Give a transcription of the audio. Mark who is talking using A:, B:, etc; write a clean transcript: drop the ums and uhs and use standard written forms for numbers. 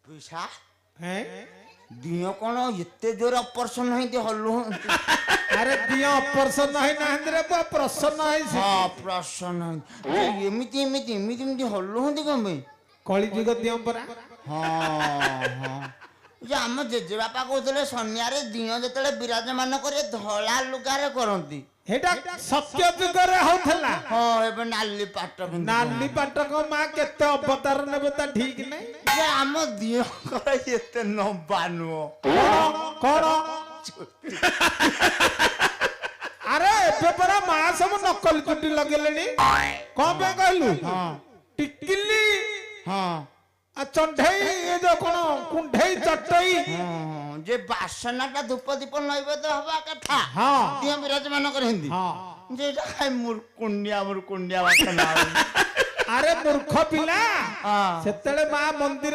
A: पैसा
B: हैं
A: दियो कौन एते जोर ऑपरेशन होइते हल्लू
B: अरे दिया ऑपरेशन नहीं नांद्रे बा प्रसन्न है से
A: हां प्रसन्न एमिति एमिति एमिति एमिति हल्लू होंदी कम
B: कली जुग दिया परा
A: हां हां जे हम जेजे बापा कहतले सन्यारे दियो जतले विराजमान करे धला लुगारे करंती
B: हेटा सत्य जुग रे होथला
A: हां एबे नाली पाटक
B: नाली पाटक मां केते अवतार नेबे ता ठीक नहीं
A: जे हम दियो करे एते न बानो
B: कोन अरे एबे परा मां सब नकल चुटी लगेलेनी को पे कहलु
A: हां
B: टिकिली
A: हां
B: आ चंढई ए जो कोन कुंढई चटई
A: हां जे बासनाटा धूप दीप नैवेद्य हवा कथा
B: हां
A: दियो विराजमान करे हिंदी
B: हां
A: जे खाय मुरकुंडिया बासना
B: अरे मूर्ख पिला
A: हां
B: सेतले मां मंदिर